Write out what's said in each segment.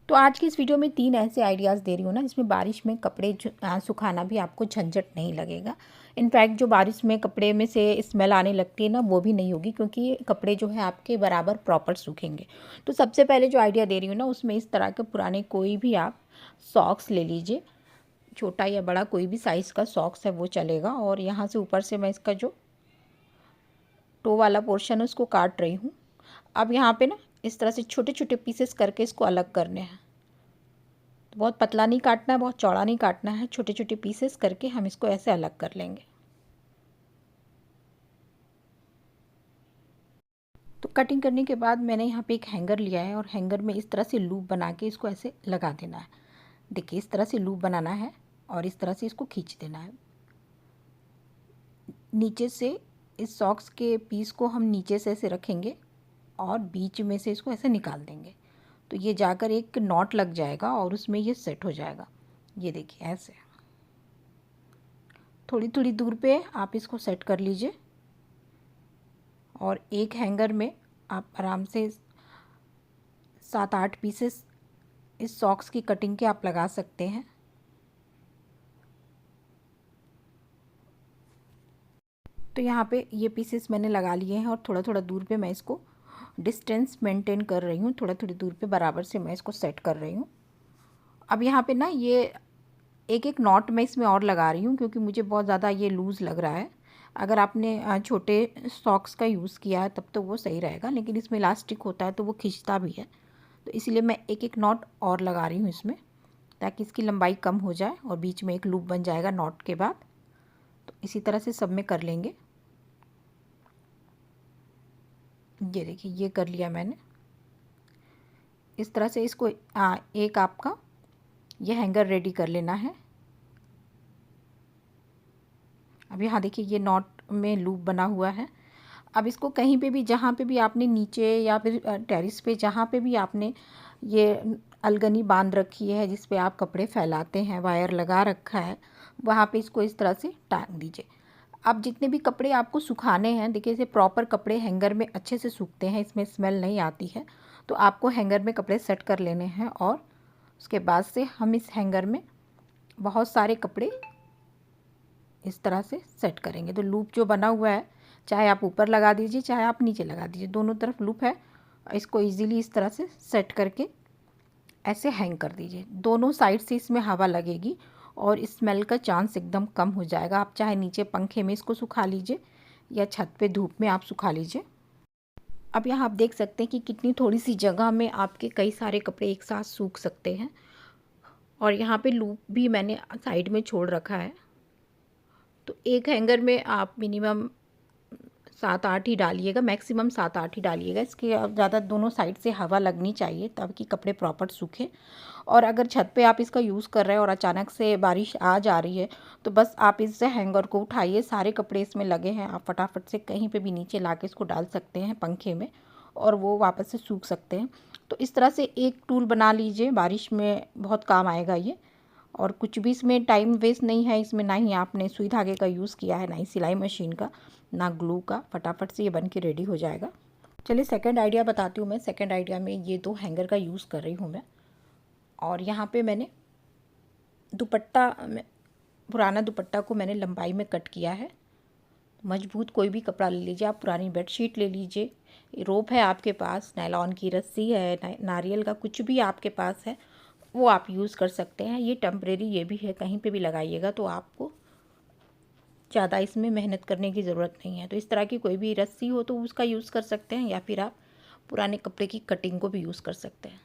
तो आज की इस वीडियो में 3 ऐसे आइडियाज़ दे रही हूँ ना, जिसमें बारिश में कपड़े सुखाना भी आपको झंझट नहीं लगेगा। इनफैक्ट जो बारिश में कपड़े में से स्मेल आने लगती है ना, वो भी नहीं होगी, क्योंकि कपड़े जो है आपके बराबर प्रॉपर सूखेंगे। तो सबसे पहले जो आइडिया दे रही हूँ ना, उसमें इस तरह के पुराने कोई भी आप सॉक्स ले लीजिए, छोटा या बड़ा कोई भी साइज़ का सॉक्स है वो चलेगा। और यहाँ से ऊपर से मैं इसका जो टो वाला पोर्शन है उसको काट रही हूँ। अब यहाँ पे ना इस तरह से छोटे छोटे पीसेस करके इसको अलग करने हैं। तो बहुत पतला नहीं काटना है, बहुत चौड़ा नहीं काटना है, छोटे छोटे पीसेस करके हम इसको ऐसे अलग कर लेंगे। तो कटिंग करने के बाद मैंने यहाँ पे एक हैंगर लिया है और हैंगर में इस तरह से लूप बना के इसको ऐसे लगा देना है। देखिए इस तरह से लूप बनाना है और इस तरह से इसको खींच देना है। नीचे से इस सॉक्स के पीस को हम नीचे से ऐसे रखेंगे और बीच में से इसको ऐसे निकाल देंगे, तो ये जाकर एक नॉट लग जाएगा और उसमें ये सेट हो जाएगा। ये देखिए ऐसे थोड़ी थोड़ी दूर पे आप इसको सेट कर लीजिए और एक हैंगर में आप आराम से 7-8 पीसेस इस सॉक्स की कटिंग के आप लगा सकते हैं। तो यहाँ पे ये पीसेस मैंने लगा लिए हैं और थोड़ा थोड़ा दूर पे मैं इसको डिस्टेंस मेंटेन कर रही हूँ, थोड़ा थोड़ी दूर पे बराबर से मैं इसको सेट कर रही हूँ। अब यहाँ पे ना ये एक एक नॉट मैं इसमें और लगा रही हूँ, क्योंकि मुझे बहुत ज़्यादा ये लूज़ लग रहा है। अगर आपने छोटे सॉक्स का यूज़ किया है तब तो वो सही रहेगा, लेकिन इसमें इलास्टिक होता है तो वो खींचता भी है। तो इसीलिए मैं एक एक नॉट और लगा रही हूँ इसमें, ताकि इसकी लंबाई कम हो जाए और बीच में एक लूप बन जाएगा नॉट के बाद। तो इसी तरह से सब में कर लेंगे। ये देखिए ये कर लिया मैंने। इस तरह से इसको एक आपका ये हैंगर रेडी कर लेना है। अब यहाँ देखिए ये नॉट में लूप बना हुआ है। अब इसको कहीं पे भी, जहाँ पे भी आपने नीचे या फिर टेरिस पे जहाँ पे भी आपने ये अलगनी बांध रखी है जिस पे आप कपड़े फैलाते हैं, वायर लगा रखा है, वहाँ पे इसको इस तरह से टांग दीजिए। अब जितने भी कपड़े आपको सुखाने हैं, देखिए इसे प्रॉपर कपड़े हैंगर में अच्छे से सूखते हैं, इसमें स्मेल नहीं आती है। तो आपको हैंगर में कपड़े सेट कर लेने हैं और उसके बाद से हम इस हैंगर में बहुत सारे कपड़े इस तरह से सेट करेंगे। तो लूप जो बना हुआ है, चाहे आप ऊपर लगा दीजिए चाहे आप नीचे लगा दीजिए, दोनों तरफ लूप है। इसको इजीली इस तरह से सेट करके ऐसे हैंग कर दीजिए। दोनों साइड से इसमें हवा लगेगी और स्मेल का चांस एकदम कम हो जाएगा। आप चाहे नीचे पंखे में इसको सुखा लीजिए या छत पे धूप में आप सुखा लीजिए। अब यहाँ आप देख सकते हैं कि कितनी थोड़ी सी जगह में आपके कई सारे कपड़े एक साथ सूख सकते हैं। और यहाँ पे लूप भी मैंने साइड में छोड़ रखा है। तो एक हैंगर में आप मिनिमम 7-8 ही डालिएगा, मैक्सिमम 7-8 ही डालिएगा। इसके ज़्यादा दोनों साइड से हवा लगनी चाहिए ताकि कपड़े प्रॉपर सूखे। और अगर छत पे आप इसका यूज़ कर रहे हैं और अचानक से बारिश आ जा रही है, तो बस आप इस हैंगर को उठाइए, सारे कपड़े इसमें लगे हैं, आप फटाफट से कहीं पे भी नीचे ला के इसको डाल सकते हैं पंखे में और वो वापस से सूख सकते हैं। तो इस तरह से एक टूल बना लीजिए, बारिश में बहुत काम आएगा ये। और कुछ भी इसमें टाइम वेस्ट नहीं है, इसमें ना ही आपने सुई धागे का यूज़ किया है, ना ही सिलाई मशीन का, ना ग्लू का। फटाफट से ये बन के रेडी हो जाएगा। चलिए सेकंड आइडिया बताती हूँ मैं। सेकंड आइडिया में ये 2 हैंगर का यूज़ कर रही हूँ मैं। और यहाँ पे मैंने दुपट्टा, पुराना दुपट्टा को मैंने लंबाई में कट किया है। मजबूत कोई भी कपड़ा ले लीजिए, आप पुरानी बेडशीट ले लीजिए, रोप है आपके पास, नायलॉन की रस्सी है, नारियल का कुछ भी आपके पास है वो आप यूज़ कर सकते हैं। ये टेम्परेरी ये भी है, कहीं पे भी लगाइएगा तो आपको ज़्यादा इसमें मेहनत करने की ज़रूरत नहीं है। तो इस तरह की कोई भी रस्सी हो तो उसका यूज़ कर सकते हैं, या फिर आप पुराने कपड़े की कटिंग को भी यूज़ कर सकते हैं।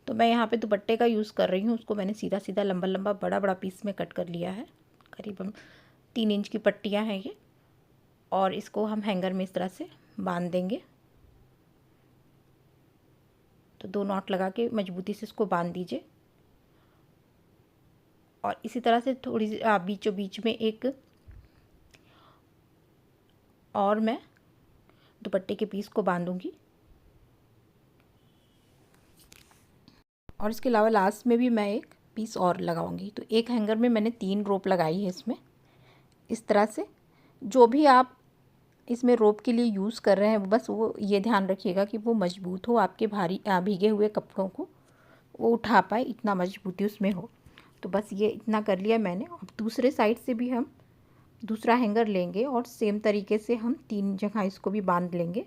तो मैं यहाँ पे दुपट्टे का यूज़ कर रही हूँ, उसको मैंने सीधा सीधा लंबा लंबा बड़ा बड़ा पीस में कट कर लिया है। करीबन 3 इंच की पट्टियाँ हैं ये। और इसको हम हैंगर में इस तरह से बांध देंगे। तो 2 नॉट लगा के मजबूती से इसको बांध दीजिए। और इसी तरह से थोड़ी सी बीचों बीच में एक और मैं दुपट्टे के पीस को बांधूंगी। और इसके अलावा लास्ट में भी मैं एक पीस और लगाऊंगी। तो एक हैंगर में मैंने 3 रोप लगाई है इसमें। इस तरह से जो भी आप इसमें रोप के लिए यूज़ कर रहे हैं, बस वो ये ध्यान रखिएगा कि वो मजबूत हो, आपके भारी भीगे हुए कपड़ों को वो उठा पाए, इतना मजबूती उसमें हो। तो बस ये इतना कर लिया मैंने। अब दूसरे साइड से भी हम दूसरा हैंगर लेंगे और सेम तरीके से हम 3 जगह इसको भी बांध लेंगे।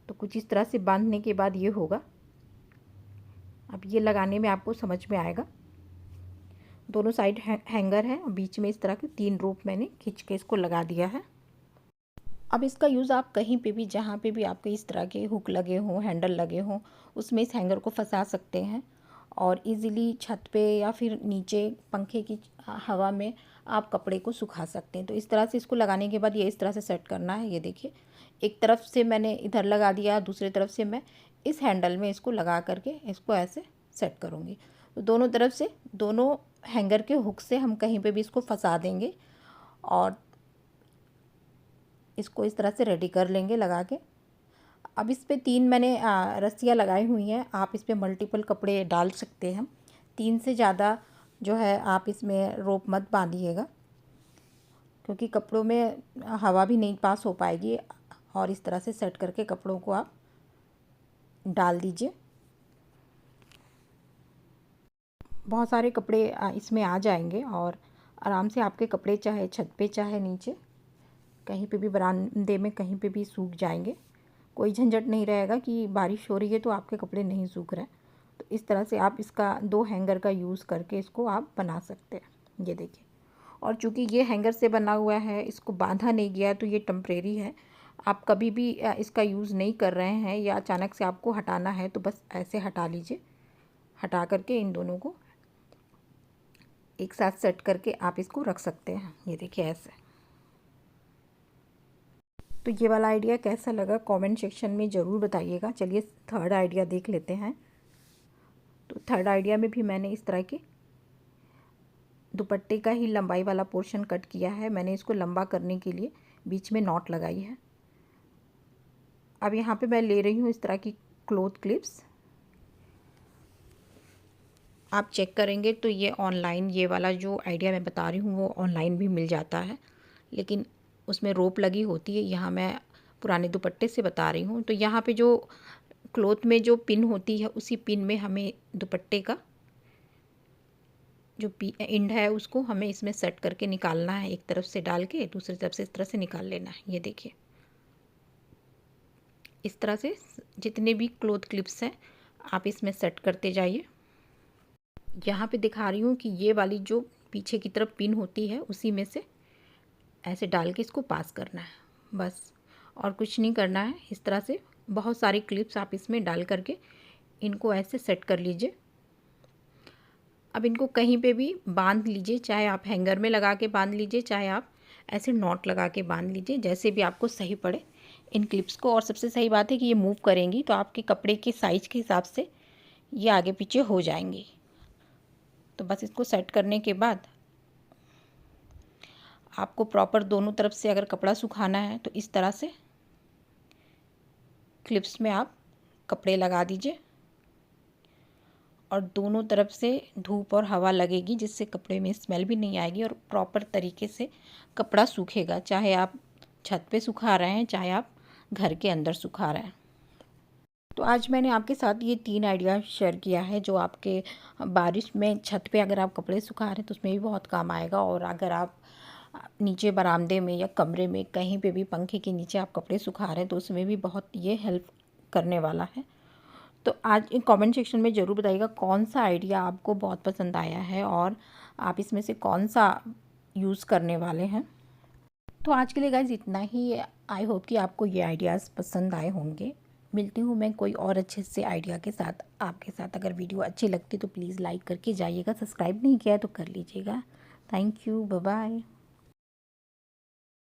तो कुछ इस तरह से बांधने के बाद ये होगा। अब ये लगाने में आपको समझ में आएगा। दोनों साइड हैंगर है, बीच में इस तरह के 3 रोप मैंने खींच के इसको लगा दिया है। अब इसका यूज़ आप कहीं पे भी, जहाँ पे भी आपके इस तरह के हुक लगे हों, हैंडल लगे हों, उसमें इस हैंगर को फंसा सकते हैं और इजीली छत पे या फिर नीचे पंखे की हवा में आप कपड़े को सुखा सकते हैं। तो इस तरह से इसको लगाने के बाद ये इस तरह से सेट करना है। ये देखिए, एक तरफ से मैंने इधर लगा दिया, दूसरी तरफ से मैं इस हैंडल में इसको लगा करके इसको ऐसे सेट करूँगी। तो दोनों तरफ से, दोनों हैंगर के हुक से हम कहीं पे भी इसको फंसा देंगे और इसको इस तरह से रेडी कर लेंगे लगा के। अब इस पे 3 मैंने रस्सियाँ लगाई हुई हैं। आप इस पे मल्टीपल कपड़े डाल सकते हैं। 3 से ज़्यादा जो है आप इसमें रोप मत बांधिएगा, क्योंकि कपड़ों में हवा भी नहीं पास हो पाएगी। और इस तरह से सेट करके कपड़ों को आप डाल दीजिए। बहुत सारे कपड़े इसमें आ जाएंगे और आराम से आपके कपड़े चाहे छत पे चाहे नीचे कहीं पे भी, बरामदे में कहीं पे भी सूख जाएंगे। कोई झंझट नहीं रहेगा कि बारिश हो रही है तो आपके कपड़े नहीं सूख रहे हैं। तो इस तरह से आप इसका 2 हैंगर का यूज़ करके इसको आप बना सकते हैं। ये देखिए, और चूँकि ये हैंगर से बना हुआ है, इसको बांधा नहीं गया है, तो ये टेम्परेरी है। आप कभी भी इसका यूज़ नहीं कर रहे हैं या अचानक से आपको हटाना है तो बस ऐसे हटा लीजिए। हटा करके इन दोनों को एक साथ सेट करके आप इसको रख सकते हैं। ये देखिए ऐसे। तो ये वाला आइडिया कैसा लगा कमेंट सेक्शन में ज़रूर बताइएगा। चलिए थर्ड आइडिया देख लेते हैं। तो थर्ड आइडिया में भी मैंने इस तरह के दुपट्टे का ही लंबाई वाला पोर्शन कट किया है। मैंने इसको लंबा करने के लिए बीच में नॉट लगाई है। अब यहाँ पे मैं ले रही हूँ इस तरह की क्लॉथ क्लिप्स। आप चेक करेंगे तो ये ऑनलाइन, ये वाला जो आइडिया मैं बता रही हूँ वो ऑनलाइन भी मिल जाता है, लेकिन उसमें रोप लगी होती है। यहाँ मैं पुराने दुपट्टे से बता रही हूँ। तो यहाँ पे जो क्लॉथ में जो पिन होती है, उसी पिन में हमें दुपट्टे का जो एंड है उसको हमें इसमें सेट करके निकालना है। एक तरफ से डाल के दूसरी तरफ से इस तरह से निकाल लेना है। ये देखिए, इस तरह से जितने भी क्लॉथ क्लिप्स हैं आप इसमें सेट करते जाइए। यहाँ पे दिखा रही हूँ कि ये वाली जो पीछे की तरफ पिन होती है उसी में से ऐसे डाल के इसको पास करना है, बस और कुछ नहीं करना है। इस तरह से बहुत सारी क्लिप्स आप इसमें डाल करके इनको ऐसे सेट कर लीजिए। अब इनको कहीं पे भी बांध लीजिए, चाहे आप हैंगर में लगा के बांध लीजिए, चाहे आप ऐसे नॉट लगा के बांध लीजिए, जैसे भी आपको सही पड़े इन क्लिप्स को। और सबसे सही बात है कि ये मूव करेंगी तो आपके कपड़े के साइज़ के हिसाब से ये आगे पीछे हो जाएंगी। तो बस इसको सेट करने के बाद आपको प्रॉपर दोनों तरफ से अगर कपड़ा सुखाना है तो इस तरह से क्लिप्स में आप कपड़े लगा दीजिए और दोनों तरफ से धूप और हवा लगेगी, जिससे कपड़े में स्मेल भी नहीं आएगी और प्रॉपर तरीके से कपड़ा सूखेगा। चाहे आप छत पे सुखा रहे हैं, चाहे आप घर के अंदर सुखा रहे हैं। तो आज मैंने आपके साथ ये 3 आइडिया शेयर किया है जो आपके बारिश में छत पे अगर आप कपड़े सुखा रहे हैं तो उसमें भी बहुत काम आएगा। और अगर आप नीचे बरामदे में या कमरे में कहीं पे भी पंखे के नीचे आप कपड़े सुखा रहे हैं तो उसमें भी बहुत ये हेल्प करने वाला है। तो आज कमेंट सेक्शन में ज़रूर बताइएगा कौन सा आइडिया आपको बहुत पसंद आया है और आप इसमें से कौन सा यूज़ करने वाले हैं। तो आज के लिए गाइस इतना ही। आई होप कि आपको ये आइडियाज़ पसंद आए होंगे। मिलती हूँ मैं कोई और अच्छे से आइडिया के साथ आपके साथ। अगर वीडियो अच्छी लगती तो प्लीज़ लाइक करके जाइएगा, सब्सक्राइब नहीं किया है तो कर लीजिएगा। Thank you, bye bye.